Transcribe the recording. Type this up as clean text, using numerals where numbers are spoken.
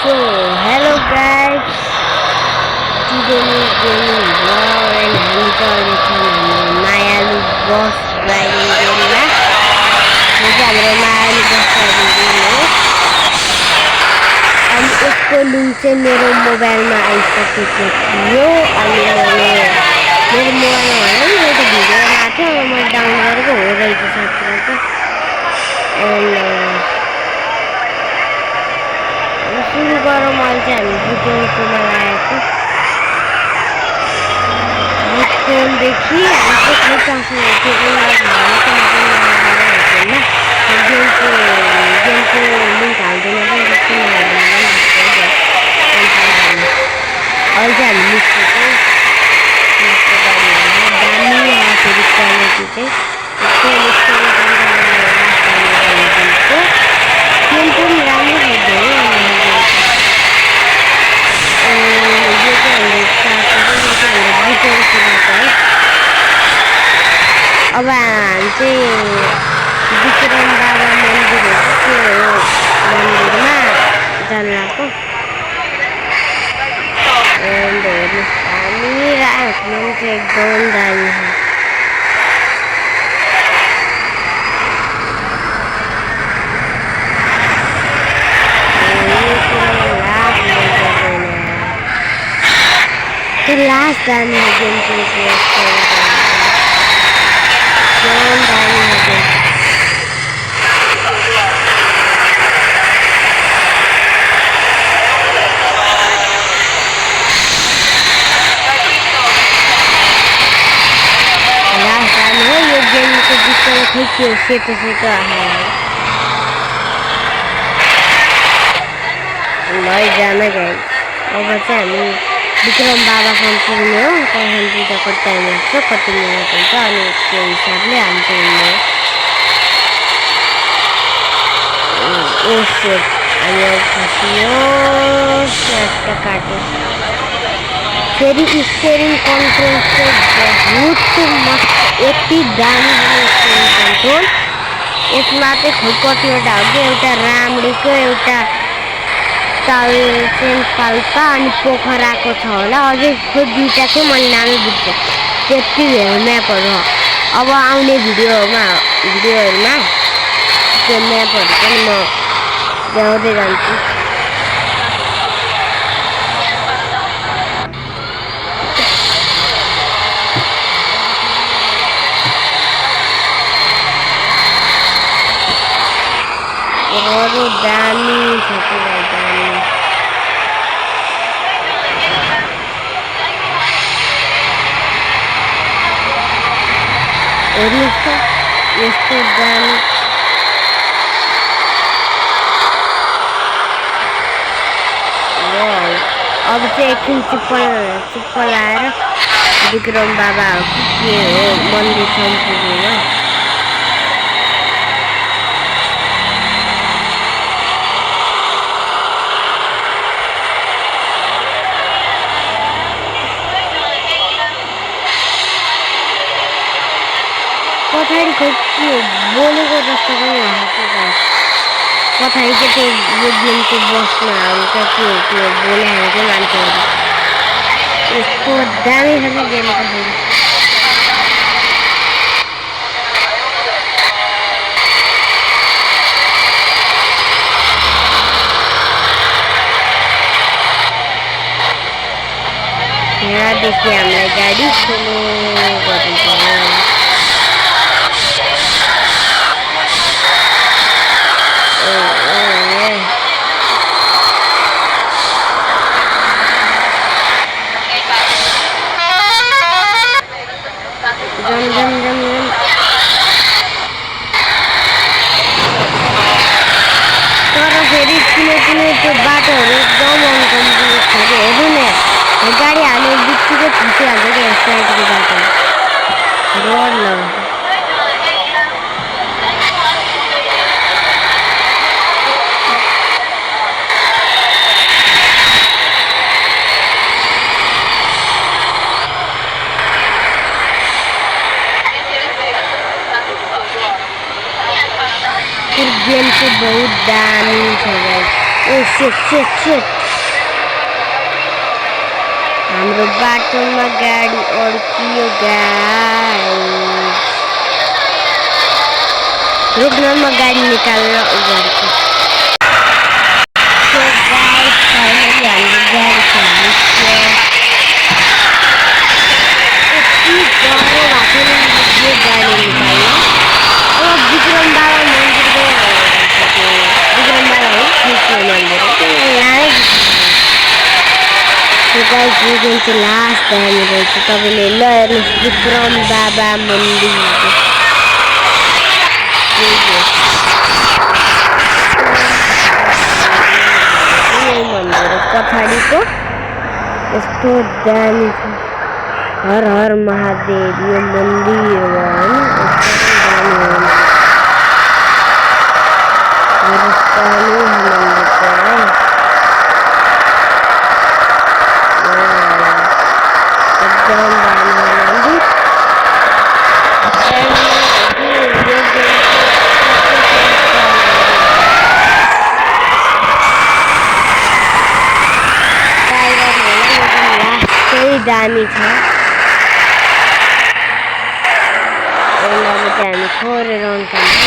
So, hello guys, today is gaming vlog and हामी चल्दैछौँ मायालु बस driving गेममा। यो चाहिँ हाम्रो मायालु बस ड्राइभिङ गेम हो। अनि यसको लिङ्क चाहिँ मेरो मोबाइलमा आइसकेको थियो। अनि मेरो मोबाइलमा होइन नि एउटा भिडियोमा आएको थियो, मैले डाउनलोड गरेको हो रहेछ साँच्चै। सुरु गरौँ। अहिले चाहिँ हामी बुटोलकोमा लागेको। बुटोलदेखि हामी चाहिँ खै कहाँसम्म गेमको लिङ्क हाल्दैन पनि जस्तो अहिले चाहिँ हामी निस्केको दामी फेरि क्वालिटी चाहिँ गेम पनि राम्रो हुँदैन। अब हामी चाहिँ विक्रम बाबा मन्दिर हो, मन्दिरमा जानु लाग्यो। हामी राख्नु चाहिँ एकदम दामी छ। लास्ट दामी गेम चाहिँ यो गेमको बिचमा खै के सेतो सेतो लैजान गए। अब चाहिँ हामी विक्रम बाबासँग पुग्ने हो। त्यहाँदेखि पूजा कति टाइम लाग्छ, कति मिनट हुन्छ, अनि त्यो हिसाबले हामी चाहिँ हामी खसियो काट्यो। फेरि स्टेरिङ कन्ट्रोल चाहिँ बहुत मस्त, यति दामी स्टेरिङ कन्ट्रोल। यसमा चाहिँ खोइ कतिवटा हुन्छ, एउटा राम्रीको, एउटा तालचेन पाल्पा अनि पोखराको छ होला। अझै खोइ दुईवटा चाहिँ मैले नामै बुझ्छु। त्यति धेरै म्यापहरू अब आउने भिडियोहरूमा त्यो म्यापहरू पनि म देखाउँदै जान्छु। अरू दामी छ पुरा दामी। हेर्नुहोस् त यस्तो दामी। अब चाहिँ एकछिन चुप्प लाएर विक्रम बाबा हो कि के हो मन्दिरसम्म पुग्नुमा। पछाडि खोइ के बोलेको जस्तो पनि भएको पछाडि चाहिँ त्यो यो गेमको बसमा हुन्छ त्यो बोलाएको चाहिँ मान्छेहरू यस्तो दामी छ कि गेम पछाडि। यहाँदेखि हामीलाई गाडी स्लो गर्नुपर्छ। तर फेरि कुनै त्यो बाटोहरू एकदम अनकम्फर्टेबल छ कि हेर्नु न, गाडी हाल्ने बित्तिकै फुसिहाल्छ क्या साइडको बाटो डर लाग्छ। गेम चाहिँ बहुत दामी छ गाइस। ओ शिट हाम्रो बाटोमा गाडी अड्कियो गाइस। रुक्न म गाडी निकालेर उ गर्छु। सो गाइस फाइनली हाम्रो गाडी छ यति गाह्रो भएको यो गाडी निकाल्न। अब विक्रम बाबा मन्दिर गइहाल्नु। विक्रम बाबा हो कृष्ण मन्दिर यहाँ गाइस यो गेम चाहिँ लास्ट दामी रहेछ। तपाईँले ल हेर्नुहोस् विक्रम बाबा मन्दिर मन्दिर पछाडिको यस्तो दामी छ। हर हर महादेव यो मन्दिर हो होइन। दामी छ। हामी छोडेर आउँछौँ।